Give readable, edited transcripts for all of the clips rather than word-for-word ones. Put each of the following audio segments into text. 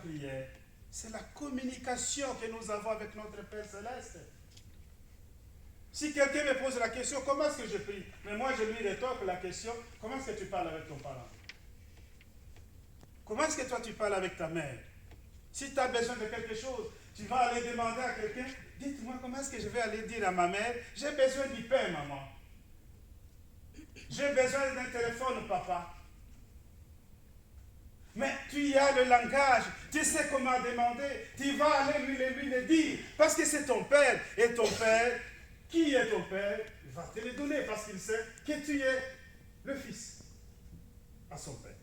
prière, c'est la communication que nous avons avec notre Père Céleste. Si quelqu'un me pose la question, comment est-ce que je prie? Mais moi, je lui rétorque la question, comment est-ce que tu parles avec ton parent? Comment est-ce que toi, tu parles avec ta mère? Si tu as besoin de quelque chose, tu vas aller demander à quelqu'un, dites-moi, comment est-ce que je vais aller dire à ma mère, j'ai besoin du pain, maman. J'ai besoin d'un téléphone, papa. Mais tu y as le langage, tu sais comment demander, tu vas aller lui le dire, parce que c'est ton père. Et ton père, qui est ton père, il va te le donner, parce qu'il sait que tu es le fils à son père.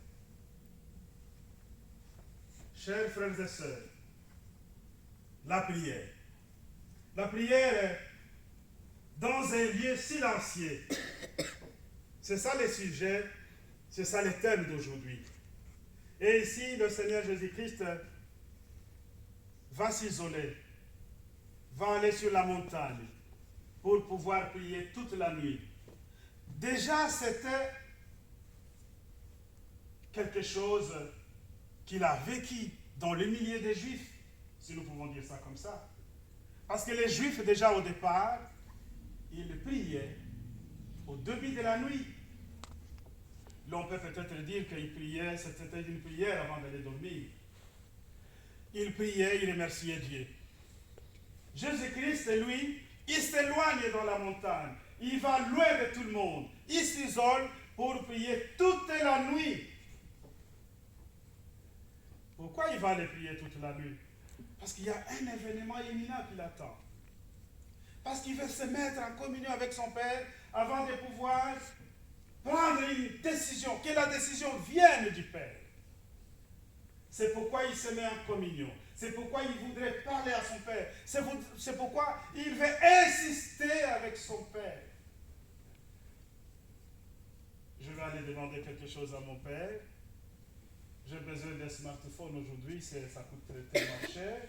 Chers frères et sœurs, la prière. La prière dans un lieu silencieux. C'est ça le sujet, c'est ça le thème d'aujourd'hui. Et ici, le Seigneur Jésus-Christ va s'isoler, va aller sur la montagne pour pouvoir prier toute la nuit. Déjà, c'était quelque chose qu'il a vécu dans le milieu des Juifs, si nous pouvons dire ça comme ça. Parce que les Juifs, déjà au départ, ils priaient au début de la nuit. L'on peut peut-être dire qu'ils priaient, c'était une prière avant d'aller dormir. Ils priaient, ils remerciaient Dieu. Jésus-Christ, lui, il s'éloigne dans la montagne. Il va loin de tout le monde. Il s'isole pour prier toute la nuit. Pourquoi il va aller prier toute la nuit? Parce qu'il y a un événement imminent qui l'attend. Parce qu'il veut se mettre en communion avec son Père avant de pouvoir prendre une décision, que la décision vienne du Père. C'est pourquoi il se met en communion. C'est pourquoi il voudrait parler à son Père. C'est pourquoi il veut insister avec son Père. Je vais aller demander quelque chose à mon Père. J'ai besoin d'un smartphone aujourd'hui, ça coûte tellement cher.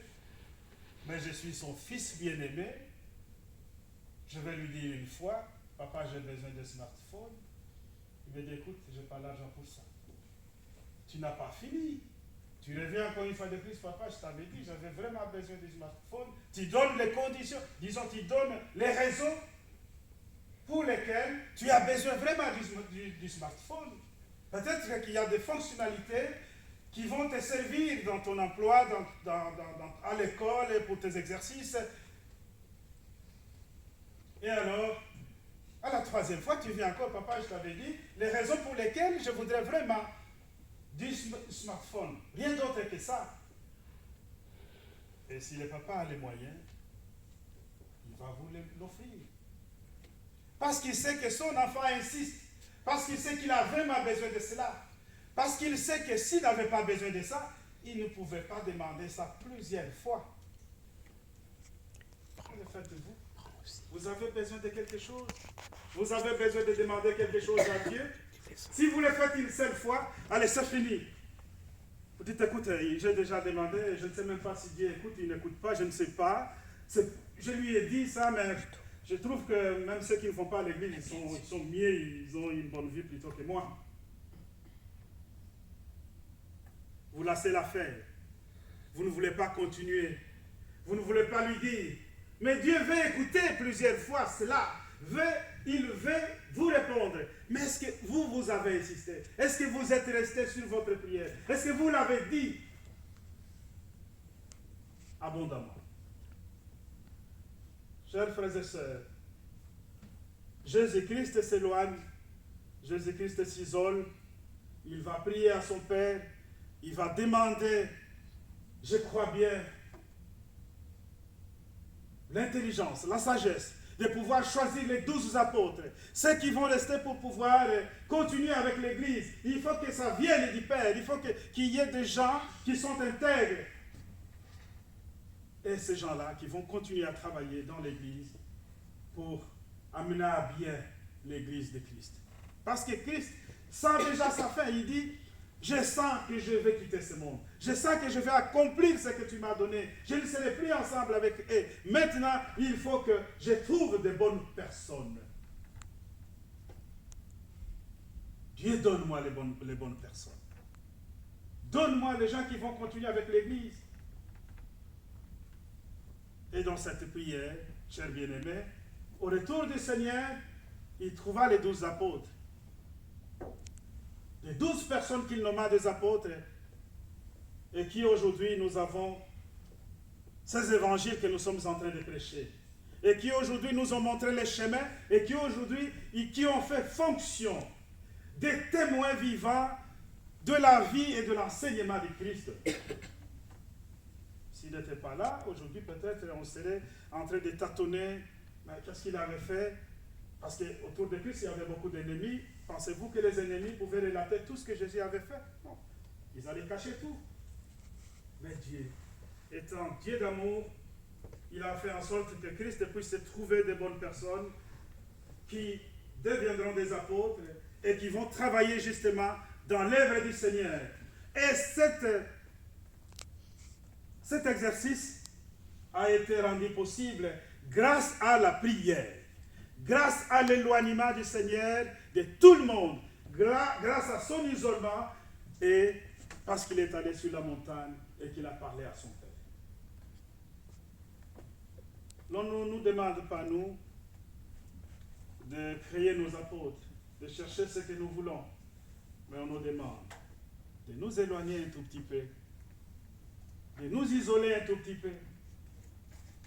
Mais je suis son fils bien-aimé. Je vais lui dire une fois, papa, j'ai besoin d'un smartphone. Il me dit, écoute, je n'ai pas l'argent pour ça. Tu n'as pas fini. Tu reviens encore une fois de plus, papa, je t'avais dit, j'avais vraiment besoin du smartphone. Tu donnes les conditions, disons, tu donnes les raisons pour lesquelles tu as besoin vraiment du smartphone. Peut-être qu'il y a des fonctionnalités qui vont te servir dans ton emploi, à l'école, et pour tes exercices. Et alors, à la troisième fois, tu viens encore, papa, je t'avais dit, les raisons pour lesquelles je voudrais vraiment du smartphone. Rien d'autre que ça. Et si le papa a les moyens, il va vous l'offrir. Parce qu'il sait que son enfant insiste. Parce qu'il sait qu'il a vraiment besoin de cela. Parce qu'il sait que s'il n'avait pas besoin de ça, il ne pouvait pas demander ça plusieurs fois. Que le faites-vous? Vous avez besoin de quelque chose? Vous avez besoin de demander quelque chose à Dieu? Si vous le faites une seule fois, allez, c'est fini. Vous dites, écoute, j'ai déjà demandé, je ne sais même pas si Dieu écoute, il n'écoute pas, je ne sais pas. Je lui ai dit ça, mais je trouve que même ceux qui ne font pas l'église, ils sont mieux, ils ont une bonne vie plutôt que moi. Vous laissez l'affaire. Vous ne voulez pas continuer. Vous ne voulez pas lui dire. Mais Dieu veut écouter plusieurs fois cela. Il veut vous répondre. Mais est-ce que vous avez insisté? Est-ce que vous êtes resté sur votre prière? Est-ce que vous l'avez dit abondamment? Chers frères et sœurs, Jésus-Christ s'éloigne, Jésus-Christ s'isole, il va prier à son Père, il va demander, je crois bien, l'intelligence, la sagesse, de pouvoir choisir les 12 apôtres, ceux qui vont rester pour pouvoir continuer avec l'Église. Il faut que ça vienne du Père, il faut qu'il y ait des gens qui sont intègres. Et ces gens-là qui vont continuer à travailler dans l'Église pour amener à bien l'Église de Christ. Parce que Christ sent déjà sa fin, il dit, je sens que je vais quitter ce monde. Je sens que je vais accomplir ce que tu m'as donné. Je ne serai plus ensemble avec eux. Maintenant, il faut que je trouve de bonnes personnes. Dieu, donne-moi les bonnes personnes. Donne-moi les gens qui vont continuer avec l'Église. Et dans cette prière, chers bien-aimés, au retour du Seigneur, il trouva les 12 apôtres. Les 12 personnes qu'il nomma des apôtres et qui aujourd'hui nous avons ces évangiles que nous sommes en train de prêcher. Et qui aujourd'hui nous ont montré les chemins et qui aujourd'hui qui ont fait fonction des témoins vivants de la vie et de l'enseignement de Christ. S'il n'était pas là, aujourd'hui peut-être on serait en train de tâtonner. Mais qu'est-ce qu'il avait fait? Parce qu'autour de Christ, il y avait beaucoup d'ennemis. Pensez-vous que les ennemis pouvaient relater tout ce que Jésus avait fait? Non. Ils allaient cacher tout. Mais Dieu, étant Dieu d'amour, il a fait en sorte que Christ puisse trouver des bonnes personnes qui deviendront des apôtres et qui vont travailler justement dans l'œuvre du Seigneur. Et cet exercice a été rendu possible grâce à la prière, grâce à l'éloignement du Seigneur de tout le monde, grâce à son isolement et parce qu'il est allé sur la montagne et qu'il a parlé à son Père. On ne nous demande pas, nous, de créer nos apôtres, de chercher ce que nous voulons, mais on nous demande de nous éloigner un tout petit peu, de nous isoler un tout petit peu,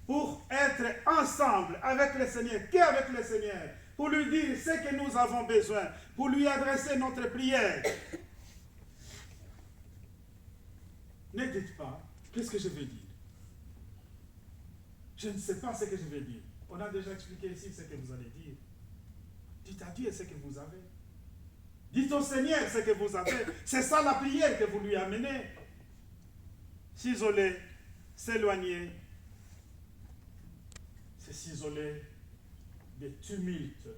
pour être ensemble avec le Seigneur, qu'avec le Seigneur, pour lui dire ce que nous avons besoin, pour lui adresser notre prière. Ne dites pas, qu'est-ce que je vais dire? Je ne sais pas ce que je vais dire. On a déjà expliqué ici ce que vous allez dire. Dites à Dieu ce que vous avez. Dites au Seigneur ce que vous avez. C'est ça la prière que vous lui amenez. S'isoler, s'éloigner, c'est s'isoler des tumultes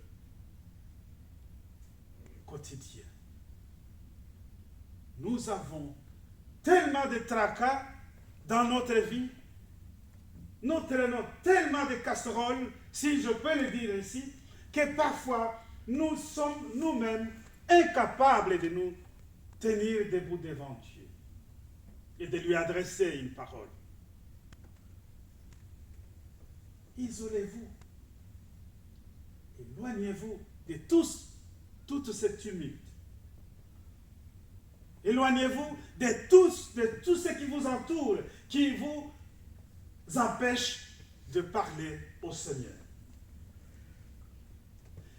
quotidiens. Nous avons tellement de tracas dans notre vie. Nous traînons tellement de casseroles, si je peux le dire ainsi, que parfois nous sommes nous-mêmes incapables de nous tenir debout devant Dieu et de lui adresser une parole. Isolez-vous, éloignez-vous de toutes ces tumultes. Éloignez-vous de tout ce qui vous entoure, qui vous empêche de parler au Seigneur.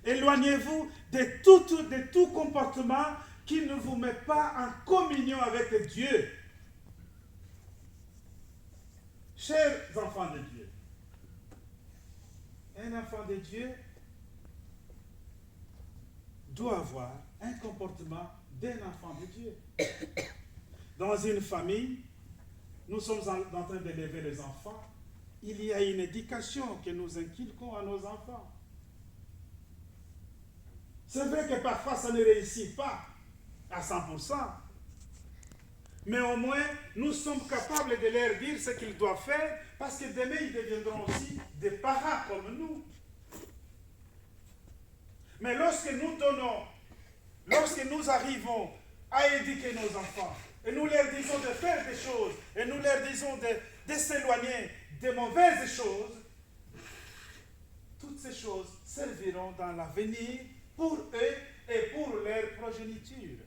Éloignez-vous de tout comportement qui ne vous met pas en communion avec Dieu. Chers enfants de Dieu, un enfant de Dieu doit avoir un comportement d'un enfant de Dieu. Dans une famille, nous sommes en train d'élever les enfants. Il y a une éducation que nous inculquons à nos enfants. C'est vrai que parfois ça ne réussit pas à 100%. Mais au moins, nous sommes capables de leur dire ce qu'ils doivent faire parce que demain, ils deviendront aussi des parents comme nous. Mais lorsque nous arrivons à éduquer nos enfants, et nous leur disons de faire des choses, et nous leur disons de s'éloigner des mauvaises choses, toutes ces choses serviront dans l'avenir pour eux et pour leur progéniture.